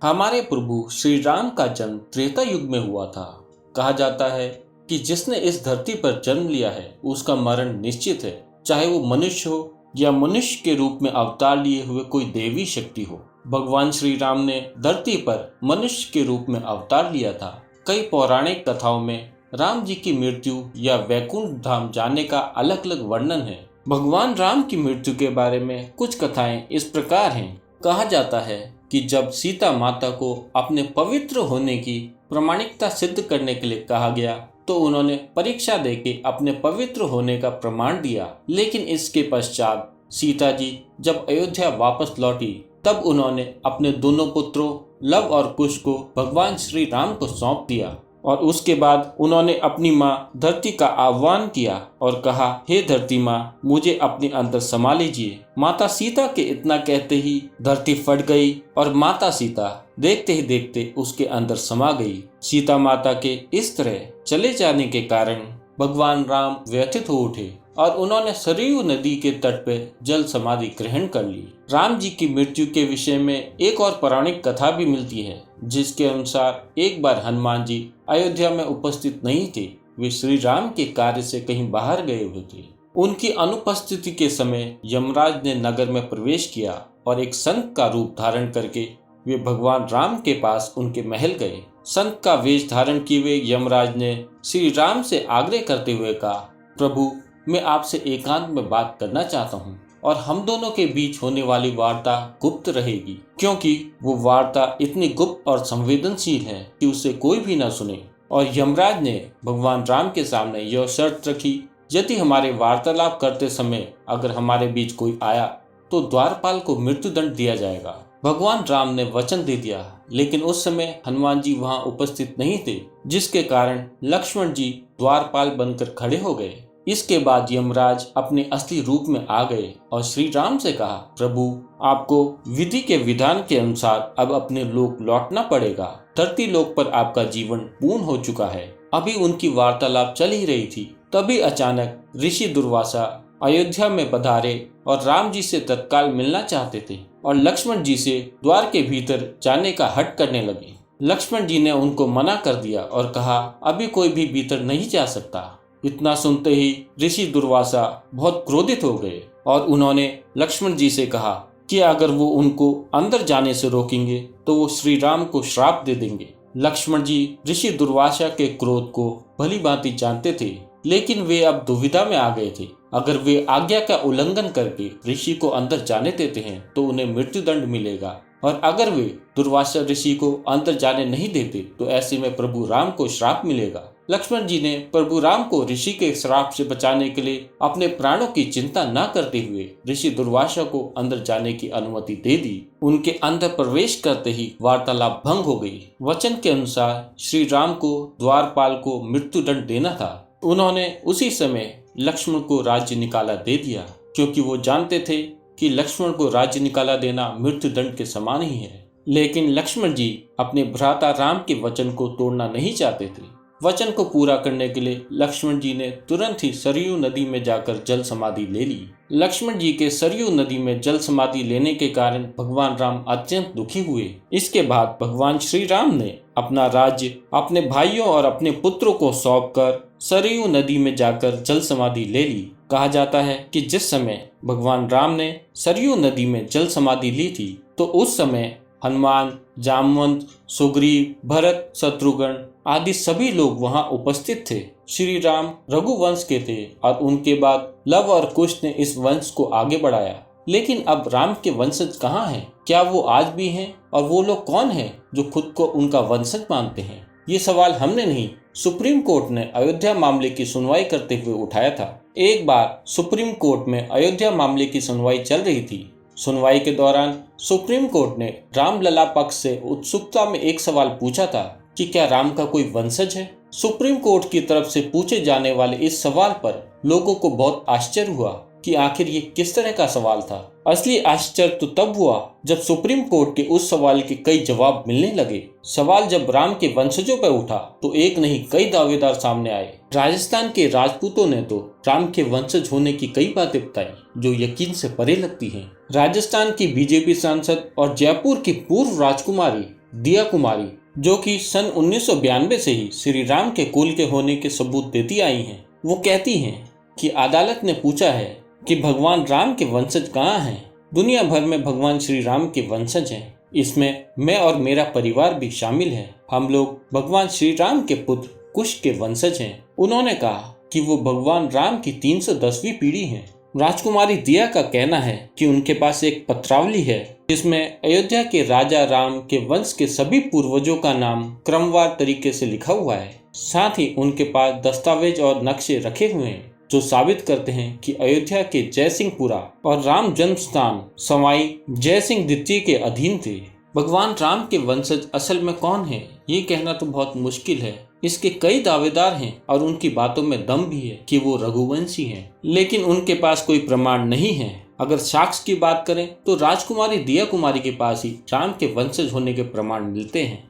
हमारे प्रभु श्री राम का जन्म त्रेता युग में हुआ था। कहा जाता है कि जिसने इस धरती पर जन्म लिया है उसका मरण निश्चित है, चाहे वो मनुष्य हो या मनुष्य के रूप में अवतार लिए हुए कोई देवी शक्ति हो। भगवान श्री राम ने धरती पर मनुष्य के रूप में अवतार लिया था। कई पौराणिक कथाओं में राम जी की मृत्यु या वैकुंठ धाम जाने का अलग अलग वर्णन है। भगवान राम की मृत्यु के बारे में कुछ कथाएं इस प्रकार हैं। कहा जाता है कि जब सीता माता को अपने पवित्र होने की प्रामाणिकता सिद्ध करने के लिए कहा गया तो उन्होंने परीक्षा देके अपने पवित्र होने का प्रमाण दिया। लेकिन इसके पश्चात सीता जी जब अयोध्या वापस लौटी तब उन्होंने अपने दोनों पुत्रों लव और कुश को भगवान श्री राम को सौंप दिया और उसके बाद उन्होंने अपनी माँ धरती का आह्वान किया और कहा, हे धरती माँ, मुझे अपने अंदर समा लीजिए। माता सीता के इतना कहते ही धरती फट गई और माता सीता देखते ही देखते उसके अंदर समा गई। सीता माता के इस तरह चले जाने के कारण भगवान राम व्यथित हो उठे और उन्होंने सरयू नदी के तट पर जल समाधि ग्रहण कर ली। राम जी की मृत्यु के विषय में एक और पौराणिक कथा भी मिलती है, जिसके अनुसार एक बार हनुमान जी अयोध्या में उपस्थित नहीं थे। वे श्री राम के कार्य से कहीं बाहर गए हुए थे। उनकी अनुपस्थिति के समय यमराज ने नगर में प्रवेश किया और एक संत का रूप धारण करके वे भगवान राम के पास उनके महल गए। संत का वेश धारण किए हुए यमराज ने श्री राम से आग्रह करते हुए कहा, प्रभु, मैं आपसे एकांत में बात करना चाहता हूँ और हम दोनों के बीच होने वाली वार्ता गुप्त रहेगी, क्योंकि वो वार्ता इतनी गुप्त और संवेदनशील है कि उसे कोई भी न सुने। और यमराज ने भगवान राम के सामने यह शर्त रखी, यदि हमारे वार्तालाप करते समय अगर हमारे बीच कोई आया तो द्वारपाल को मृत्युदंड दिया जाएगा। भगवान राम ने वचन दे दिया, लेकिन उस समय हनुमान जी वहां उपस्थित नहीं थे, जिसके कारण लक्ष्मण जी द्वारपाल बनकर खड़े हो गए। इसके बाद यमराज अपने असली रूप में आ गए और श्री राम से कहा, प्रभु, आपको विधि के विधान के अनुसार अब अपने लोक लौटना पड़ेगा। धरती लोक पर आपका जीवन पूर्ण हो चुका है। अभी उनकी वार्तालाप चल ही रही थी, तभी अचानक ऋषि दुर्वासा अयोध्या में पधारे और राम जी से तत्काल मिलना चाहते थे और लक्ष्मण जी से द्वार के भीतर जाने का हठ करने लगे। लक्ष्मण जी ने उनको मना कर दिया और कहा, अभी कोई भी भीतर नहीं जा सकता। इतना सुनते ही ऋषि दुर्वासा बहुत क्रोधित हो गए और उन्होंने लक्ष्मण जी से कहा कि अगर वो उनको अंदर जाने से रोकेंगे तो वो श्री राम को श्राप दे देंगे। लक्ष्मण जी ऋषि दुर्वासा के क्रोध को भली भांति जानते थे, लेकिन वे अब दुविधा में आ गए थे। अगर वे आज्ञा का उल्लंघन करके ऋषि को अंदर जाने देते हैं तो उन्हें मृत्युदंड मिलेगा, और अगर वे दुर्वासा ऋषि को अंदर जाने नहीं देते तो ऐसे में प्रभु राम को श्राप मिलेगा। लक्ष्मण जी ने प्रभु राम को ऋषि के श्राप से बचाने के लिए अपने प्राणों की चिंता न करते हुए ऋषि दुर्वासा को अंदर जाने की अनुमति दे दी। उनके अंदर प्रवेश करते ही वार्तालाप भंग हो गई। वचन के अनुसार श्री राम को द्वारपाल को मृत्युदंड देना था। उन्होंने उसी समय लक्ष्मण को राज्य निकाला दे दिया, क्योंकि वो जानते थे कि लक्ष्मण को राज्य निकाला देना मृत्युदंड के समान ही है। लेकिन लक्ष्मण जी अपने भ्राता राम के वचन को तोड़ना नहीं चाहते थे। वचन को पूरा करने के लिए लक्ष्मण जी ने तुरंत ही सरयू नदी में जाकर जल समाधि ले ली। लक्ष्मण जी के सरयू नदी में जल समाधि लेने के कारण भगवान राम अत्यंत दुखी हुए। इसके बाद भगवान श्री राम ने अपना राज्य अपने भाइयों और अपने पुत्रों को सौंपकर सरयू नदी में जाकर जल समाधि ले ली। कहा जाता है कि जिस समय भगवान राम ने सरयू नदी में जल समाधि ली थी तो उस समय हनुमान, जामवंत, सुग्रीव, भरत, शत्रुघ्न आदि सभी लोग वहां उपस्थित थे। श्री राम रघुवंश के थे और उनके बाद लव और कुश ने इस वंश को आगे बढ़ाया। लेकिन अब राम के वंशज कहाँ हैं? क्या वो आज भी हैं? और वो लोग कौन हैं जो खुद को उनका वंशज मानते हैं? ये सवाल हमने नहीं, सुप्रीम कोर्ट ने अयोध्या मामले की सुनवाई करते हुए उठाया था। एक बार सुप्रीम कोर्ट में अयोध्या मामले की सुनवाई चल रही थी। सुनवाई के दौरान सुप्रीम कोर्ट ने रामलला पक्ष से उत्सुकता में एक सवाल पूछा था कि क्या राम का कोई वंशज है। सुप्रीम कोर्ट की तरफ से पूछे जाने वाले इस सवाल पर लोगों को बहुत आश्चर्य हुआ कि आखिर ये किस तरह का सवाल था। असली आश्चर्य तो तब हुआ जब सुप्रीम कोर्ट के उस सवाल के कई जवाब मिलने लगे। सवाल जब राम के वंशजों पर उठा तो एक नहीं कई दावेदार सामने आए। राजस्थान के राजपूतों ने तो राम के वंशज होने की कई बातें बताई जो यकीन से परे लगती हैं। राजस्थान की बीजेपी सांसद और जयपुर की पूर्व राजकुमारी दिया कुमारी, जो कि सन 1992 से ही श्री राम के कुल के होने के सबूत देती आई हैं, वो कहती हैं कि अदालत ने पूछा है कि भगवान राम के वंशज कहाँ हैं। दुनिया भर में भगवान श्री राम के वंशज हैं, इसमें मैं और मेरा परिवार भी शामिल है। हम लोग भगवान श्री राम के पुत्र कुश के वंशज हैं। उन्होंने कहा कि वो भगवान राम की 310वीं पीढ़ी हैं। राजकुमारी दिया का कहना है कि उनके पास एक पत्रावली है जिसमें अयोध्या के राजा राम के वंश के सभी पूर्वजों का नाम क्रमवार तरीके से लिखा हुआ है। साथ ही उनके पास दस्तावेज और नक्शे रखे हुए हैं जो साबित करते हैं कि अयोध्या के जयसिंहपुरा और राम जन्म स्थान सवाई जयसिंह द्वितीय के अधीन थे। भगवान राम के वंशज असल में कौन है, ये कहना तो बहुत मुश्किल है। इसके कई दावेदार हैं और उनकी बातों में दम भी है कि वो रघुवंशी हैं, लेकिन उनके पास कोई प्रमाण नहीं है। अगर साक्ष्य की बात करें तो राजकुमारी दिया कुमारी के पास ही राम के वंशज होने के प्रमाण मिलते हैं।